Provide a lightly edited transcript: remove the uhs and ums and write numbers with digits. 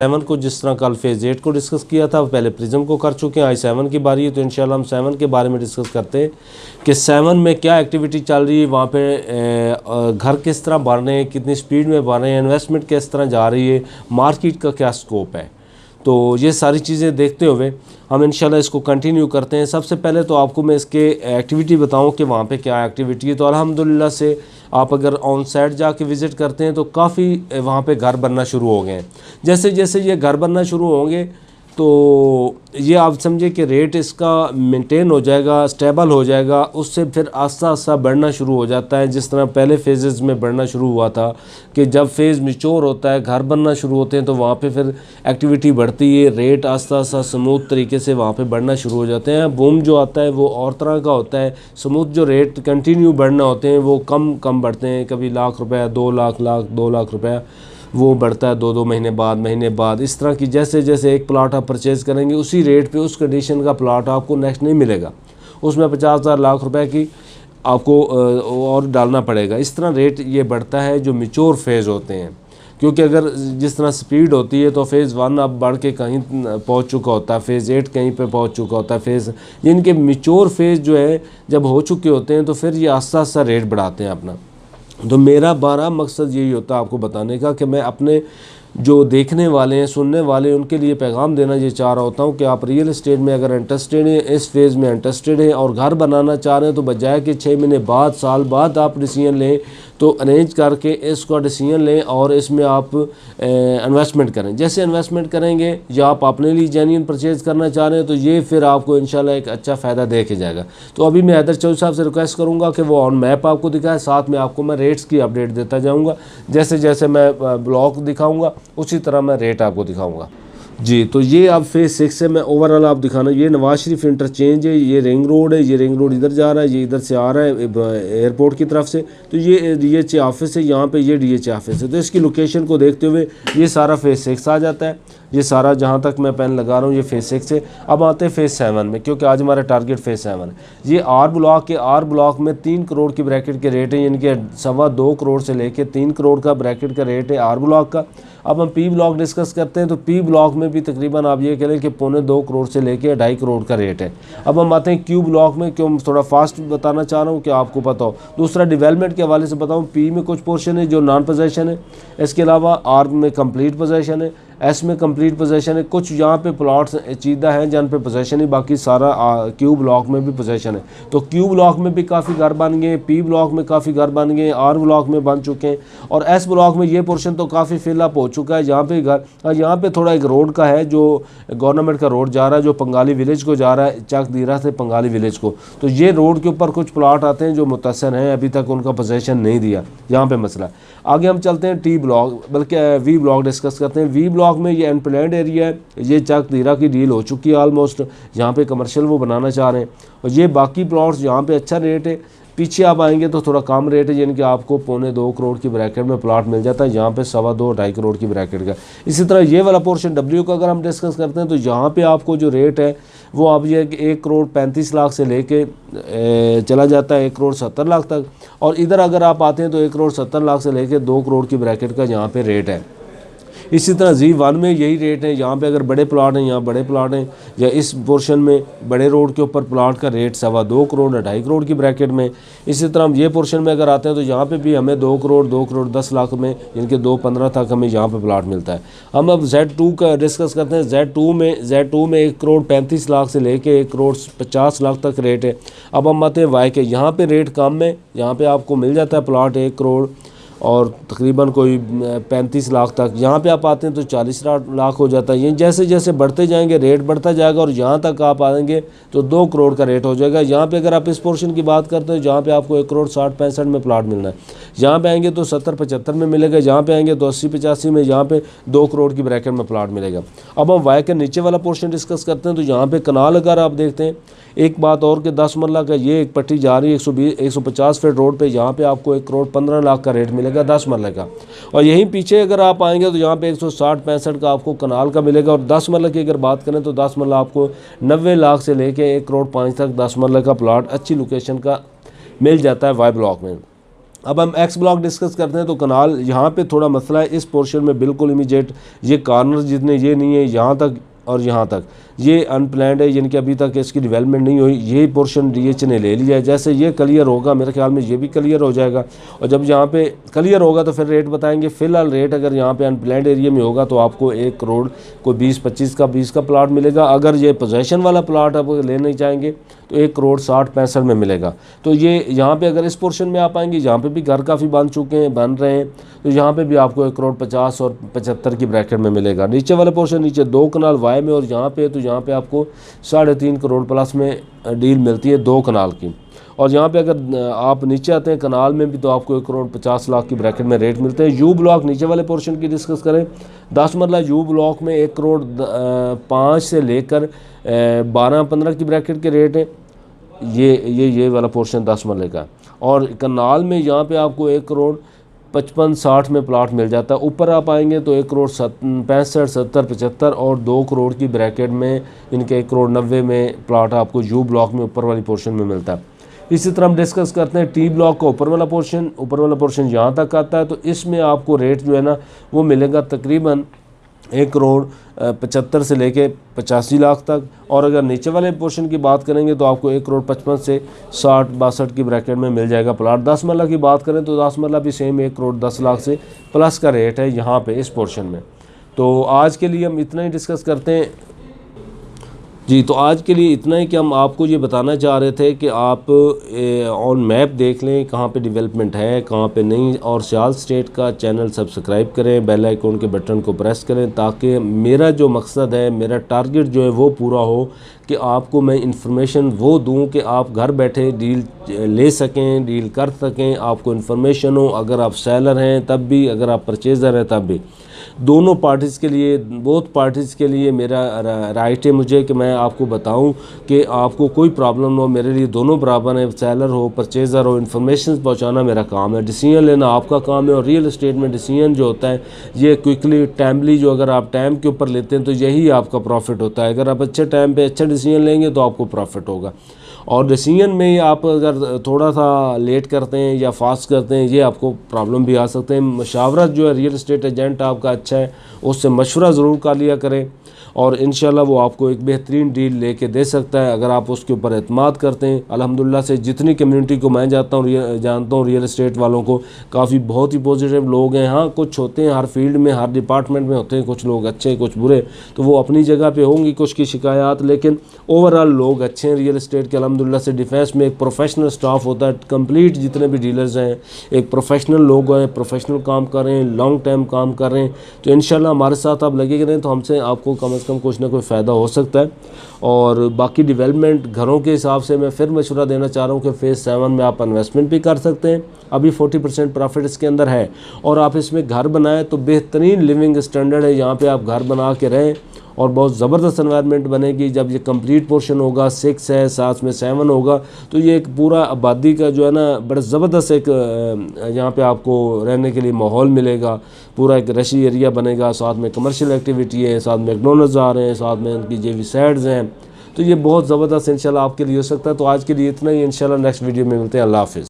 7 को, जिस तरह कल फेज़ 8 को डिस्कस किया था, पहले प्रिज्म को कर चुके हैं, आज 7 की बारी है। तो इंशाल्लाह हम 7 के बारे में डिस्कस करते हैं कि 7 में क्या एक्टिविटी चल रही है, वहाँ पे घर किस तरह बन रहे हैं, कितनी स्पीड में बन रहे हैं, इन्वेस्टमेंट किस तरह जा रही है, मार्केट का क्या स्कोप है। तो ये सारी चीज़ें देखते हुए हम इंशाल्लाह इसको कंटिन्यू करते हैं। सबसे पहले तो आपको मैं इसके एक्टिविटी बताऊं कि वहाँ पे क्या एक्टिविटी है। तो अल्हम्दुलिल्लाह से आप अगर ऑन साइट जाके विज़िट करते हैं तो काफ़ी वहाँ पे घर बनना शुरू हो गए हैं। जैसे जैसे ये घर बनना शुरू होंगे तो ये आप समझे कि रेट इसका मेंटेन हो जाएगा, स्टेबल हो जाएगा, उससे फिर आस्ता आस्ता बढ़ना शुरू हो जाता है। जिस तरह पहले फेजेस में बढ़ना शुरू हुआ था कि जब फेज़ मैच्योर होता है, घर बनना शुरू होते हैं, तो वहाँ पे फिर एक्टिविटी बढ़ती है, रेट आस्ता आस्ता स्मूथ तरीके से वहाँ पे बढ़ना शुरू हो जाते हैं। बूम जो आता है वो और तरह का होता है, स्मूथ जो रेट कंटिन्यू बढ़ना होते हैं वो कम कम बढ़ते हैं। कभी लाख रुपया, 2 लाख 2 लाख रुपया वो बढ़ता है 2 महीने बाद। इस तरह की जैसे जैसे एक प्लाट आप परचेज़ करेंगे उसी रेट पे उस कंडीशन का प्लाट आपको नेक्स्ट नहीं मिलेगा, उसमें 50,000 लाख रुपए की आपको और डालना पड़ेगा। इस तरह रेट ये बढ़ता है जो मैच्योर फेज़ होते हैं। क्योंकि अगर जिस तरह स्पीड होती है तो फेज़ 1 अब बढ़ के कहीं पहुंच चुका होता है, फेज़ 8 कहीं पे पहुंच चुका होता है, फेज़ इनके मैच्योर फेज़ जो है जब हो चुके होते हैं तो फिर ये आस्ता आस्ता रेट बढ़ाते हैं अपना। तो मेरा बारह मकसद यही होता है आपको बताने का कि मैं अपने जो देखने वाले हैं, सुनने वाले हैं, उनके लिए पैगाम देना ये चाह रहा होता हूँ कि आप रियल एस्टेट में अगर इंटरेस्टेड हैं, इस फेज़ में इंटरेस्टेड हैं और घर बनाना चाह रहे हैं, तो बजाय कि 6 महीने बाद, साल बाद आप डिसीजन लें, तो अरेंज करके इसका डिसीजन लें और इसमें आप इन्वेस्टमेंट करें। जैसे इन्वेस्टमेंट करेंगे या आप अपने लिए जेन्युइन परचेज़ करना चाह रहे हैं तो ये फिर आपको इंशाल्लाह एक अच्छा फ़ायदा दे के जाएगा। तो अभी मैं हैदर चौधरी साहब से रिक्वेस्ट करूँगा कि वो ऑन मैप आपको दिखाए, साथ में आपको मैं रेट्स की अपडेट देता जाऊँगा। जैसे जैसे मैं ब्लॉक दिखाऊँगा उसी तरह मैं रेट आपको दिखाऊँगा। जी, तो ये अब फेज़ 6 से मैं ओवरऑल आप दिखाना, ये नवाज शरीफ इंटरचेंज है, ये रिंग रोड है, ये रिंग रोड इधर जा रहा है, ये इधर से आ रहा है एयरपोर्ट की तरफ से। तो ये DHA ऑफिस है, यहाँ पे ये DHA ऑफिस है। तो इसकी लोकेशन को देखते हुए ये सारा फेज़ 6 आ जाता है। ये सारा जहाँ तक मैं पेन लगा रहा हूँ ये फेज़ 6 है। अब आते हैं फेज़ 7 में, क्योंकि आज हमारा टारगेट फेज़ 7 है। ये आर ब्लॉक में 3 करोड़ की ब्रैकेट के रेट है, यानी कि 2.25 करोड़ से लेके 3 करोड़ का ब्रैकेट का रेट है आर ब्लॉक का। अब हम पी ब्लॉक डिस्कस करते हैं तो पी ब्लॉक में भी तकरीबन आप ये कह लें कि 2.25 करोड़ से लेके 2.5 करोड़ का रेट है। अब हम आते हैं क्यू ब्लॉक में, क्यों थोड़ा फास्ट बताना चाह रहा हूँ कि आपको पता हो। दूसरा डेवलपमेंट के हवाले से बताऊँ, पी में कुछ पोर्शन है जो नॉन पोजेशन है, इसके अलावा आर में कंप्लीट पोजेशन है, एस में कंप्लीट पोजेशन है। कुछ यहाँ पे प्लॉट्स चीदा हैं जहाँ पे पोजेशन है, बाकी सारा क्यू ब्लॉक में भी पोजेशन है। तो क्यू ब्लॉक में भी काफ़ी घर बन गए, पी ब्लॉक में काफ़ी घर बन गए, आर ब्लॉक में बन चुके हैं, और एस ब्लॉक में ये पोर्शन तो काफ़ी फिलअप हो चुका है। यहाँ पे घर, यहाँ पे थोड़ा एक रोड का है जो गवर्नमेंट का रोड जा रहा है, जो पंगाली विलेज को जा रहा है, चक दीरा से पंगाली विलेज को। तो ये रोड के ऊपर कुछ प्लाट आते हैं जो मुतसर हैं, अभी तक उनका पोजेशन नहीं दिया, यहाँ पे मसला। आगे हम चलते हैं टी ब्लॉक, बल्कि वी ब्लॉक डिस्कस करते हैं। वी ब्लॉक में ये अनप्लैंड एरिया है, ये चक दीरा की डील हो चुकी है ऑलमोस्ट, यहाँ पे कमर्शियल वो बनाना चाह रहे हैं। और ये बाकी प्लॉट्स यहाँ पे अच्छा रेट है, पीछे आप आएंगे तो थोड़ा कम रेट है, यानी कि आपको 2.25 करोड़ की ब्रैकेट में प्लॉट मिल जाता है, यहाँ पे 2.25-2.5 करोड़ की ब्रैकेट का। इसी तरह ये वाला पोर्शन डब्ल्यू का अगर हम डिस्कस करते हैं तो यहाँ पे आपको जो रेट है वो आप ये 1 करोड़ 35 लाख से लेके चला जाता है 1 करोड़ 70 लाख तक। और इधर अगर आप आते हैं तो 1 करोड़ 70 लाख से लेके 2 करोड़ की ब्रैकेट का यहाँ पे रेट है। इसी तरह Z1 में यही रेट है, यहाँ पे अगर बड़े प्लाट हैं, यहाँ बड़े प्लाट हैं, या इस पोर्शन में बड़े रोड के ऊपर प्लाट का रेट 2.25 करोड़ 2.5 करोड़ की ब्रैकेट में। इसी तरह हम ये पोर्शन में अगर आते हैं तो यहाँ पे भी हमें 2 करोड़ 10 लाख में, यानी कि 2.15 तक हमें यहाँ पे प्लाट मिलता है। हम अब Z2 का डिस्कस करते हैं। Z2 में 1 करोड़ 35 लाख से लेके 1 करोड़ 50 लाख तक रेट है। अब हम आते हैं Y के, यहाँ पे रेट कम है, यहाँ पे आपको मिल जाता है प्लाट 1 करोड़ और तकरीबन कोई 35 लाख तक। यहाँ पे आप आते हैं तो 40 लाख हो जाता है। ये जैसे जैसे बढ़ते जाएंगे रेट बढ़ता जाएगा, और यहाँ तक आप आएंगे तो 2 करोड़ का रेट हो जाएगा। यहाँ पे अगर आप इस पोर्शन की बात करते हैं जहाँ पे आपको 1 करोड़ 60-65 में प्लाट मिलना है, यहाँ पे आएंगे तो 70-75 में मिलेगा, यहाँ पे आएंगे तो 80-85 में, यहाँ पे 2 करोड़ की ब्रैकेट में प्लाट मिलेगा। अब हम वाई के नीचे वाला पोर्शन डिस्कस करते हैं तो यहाँ पे कनाल अगर आप देखते हैं, एक बात और कि 10 मरला का ये एक पट्टी जा रही है 150 फीट रोड पे, यहाँ पे आपको 1 करोड़ 15 लाख का रेट मिलेगा 10 मरले का। और यहीं पीछे अगर आप आएंगे तो यहाँ पे 160-65 का आपको कनाल का मिलेगा। और 10 मरले की अगर बात करें तो 10 मरला आपको 90 लाख से लेके 1 करोड़ 5 तक 10 मरले का प्लाट अच्छी लोकेशन का मिल जाता है वाई ब्लॉक में। अब हम एक्स ब्लॉक डिस्कस करते हैं। तो कनाल यहाँ पे थोड़ा मसला है, इस पोर्शन में बिल्कुल इमीडिएट ये कॉर्नर जितने ये नहीं है, यहाँ तक और यहाँ तक ये अनप्लैंड है, यानी कि अभी तक इसकी डेवलपमेंट नहीं हुई। यही पोर्शन डीएच ने ले लिया है। जैसे ये क्लियर होगा मेरे ख्याल में ये भी क्लियर हो जाएगा, और जब यहाँ पे क्लियर होगा तो फिर रेट बताएंगे। फ़िलहाल रेट अगर यहाँ पे अनप्लैंड एरिया में होगा तो आपको 1 करोड़ कोई 20-25 का 20 का प्लाट मिलेगा। अगर ये पोजेशन वाला प्लाट आप लेना चाहेंगे तो 1 करोड़ 60-65 में मिलेगा। तो ये यहाँ पे अगर इस पोर्शन में आप आएंगे, यहाँ पे भी घर काफ़ी बन चुके हैं, बन रहे हैं, तो यहाँ पे भी आपको 1 करोड़ 50 और 75 की ब्रैकेट में मिलेगा। नीचे वाला पोर्शन नीचे 2 कनाल वाई में और यहाँ पे, तो यहाँ पे आपको 3.5 करोड़ प्लस में डील मिलती है 2 कनाल की। और यहाँ पे अगर आप नीचे आते हैं कनाल में भी, तो आपको 1 करोड़ 50 लाख की ब्रैकेट में रेट मिलते हैं। यू ब्लॉक नीचे वाले पोर्शन की डिस्कस करें, 10 मरला यू ब्लॉक में 1 करोड़ 5 से लेकर 12-15 की ब्रैकेट के रेट है। ये वाला पोर्शन 10 मरले का। और कनाल में यहाँ पे आपको 1 करोड़ 55-60 में प्लाट मिल जाता है। ऊपर आप आएंगे तो 1 करोड़ 65, 70, 75 और 2 करोड़ की ब्रैकेट में, इनके 1 करोड़ 90 में प्लाट आपको यू ब्लॉक में ऊपर वाली पोर्शन में मिलता है। इसी तरह हम डिस्कस करते हैं टी ब्लॉक का ऊपर वाला पोर्शन यहाँ तक आता है। तो इसमें आपको रेट जो है ना वो मिलेगा तकरीबन 1 करोड़ 75 से लेके 85 लाख तक। और अगर नीचे वाले पोर्शन की बात करेंगे तो आपको 1 करोड़ 55 से 60-62 की ब्रैकेट में मिल जाएगा प्लाट। 10 मरला की बात करें तो 10 मरला भी सेम 1 करोड़ 10 लाख से प्लस का रेट है यहाँ पे इस पोर्शन में। तो आज के लिए हम इतना ही डिस्कस करते हैं जी। तो आज के लिए इतना ही कि हम आपको ये बताना चाह रहे थे कि आप ऑन मैप देख लें कहाँ पे डेवलपमेंट है, कहाँ पे नहीं। और सियाल स्टेट का चैनल सब्सक्राइब करें, बेल आइकॉन के बटन को प्रेस करें, ताकि मेरा जो मकसद है, मेरा टारगेट जो है वो पूरा हो कि आपको मैं इंफॉर्मेशन वो दूं कि आप घर बैठे डील ले सकें, डील कर सकें, आपको इन्फॉर्मेशन हो। अगर आप सेलर हैं तब भी, अगर आप परचेज़र हैं तब भी, दोनों पार्टीज़ के लिए, बोथ पार्टीज़ के लिए मेरा राइट है मुझे कि मैं आपको बताऊं कि आपको कोई प्रॉब्लम हो। मेरे लिए दोनों बराबर हैं, सेलर हो परचेज़र हो। इन्फॉर्मेशन पहुंचाना मेरा काम है, डिसीजन लेना आपका काम है। और रियल एस्टेट में डिसीजन जो होता है ये क्विकली टाइमली, जो अगर आप टाइम के ऊपर लेते हैं तो यही आपका प्रॉफिट होता है। अगर आप अच्छे टाइम पे अच्छा डिसीजन लेंगे तो आपको प्रॉफिट होगा। और डिसीजन में आप अगर थोड़ा सा लेट करते हैं या फास्ट करते हैं, ये आपको प्रॉब्लम भी आ सकते हैं। मशावरत जो है रियल एस्टेट एजेंट आपका अच्छा है, उससे मशवरा ज़रूर कर लिया करें, और इंशाल्लाह वो आपको एक बेहतरीन डील लेके दे सकता है अगर आप उसके ऊपर एतमाद करते हैं। अल्हम्दुलिल्लाह से जितनी कम्युनिटी को मैं जानता हूँ रियल एस्टेट वालों को, काफ़ी बहुत ही पॉजिटिव लोग हैं। हाँ, कुछ होते हैं हर फील्ड में, हर डिपार्टमेंट में होते हैं, कुछ लोग अच्छे कुछ बुरे, तो वो अपनी जगह पे होंगी कुछ की शिकायत, लेकिन ओवरऑल लोग अच्छे हैं रियल एस्टेट के अल्हम्दुलिल्लाह से। डिफेंस में एक प्रोफेशनल स्टाफ होता है, कंप्लीट जितने भी डीलर्स हैं एक प्रोफेशनल लोग हैं, प्रोफेशनल काम कर रहे हैं, लॉन्ग टाइम काम कर रहे हैं। तो इंशाल्लाह हमारे साथ आप लगे रहें तो हमसे आपको कम से कम कुछ ना कोई फ़ायदा हो सकता है। और बाकी डेवलपमेंट घरों के हिसाब से मैं फिर मशवरा देना चाह रहा हूँ कि फ़ेज़ 7 में आप इन्वेस्टमेंट भी कर सकते हैं। अभी 40% प्रॉफिट इसके अंदर है, और आप इसमें घर बनाएं तो बेहतरीन लिविंग स्टैंडर्ड है। यहाँ पे आप घर बना के रहें और बहुत ज़बरदस्त एनवायरनमेंट बनेगी। जब ये कंप्लीट पोर्शन होगा, 6 है, साथ में 7 होगा, तो ये एक पूरा आबादी का जो है ना बड़ा ज़बरदस्त एक यहाँ पे आपको रहने के लिए माहौल मिलेगा। पूरा एक रशी एरिया बनेगा, साथ में कमर्शियल एक्टिविटी है, साथ में मैकडॉनल्ड्स आ रहे हैं, साथ में उनकी जेवी साइड्स हैं। तो ये बहुत ज़बरदस्त इंशाल्लाह आपके लिए हो सकता है। तो आज के लिए इतना ही, इंशाल्लाह नेक्स्ट वीडियो में मिलते हैं। अल्लाह हाफ़िज़।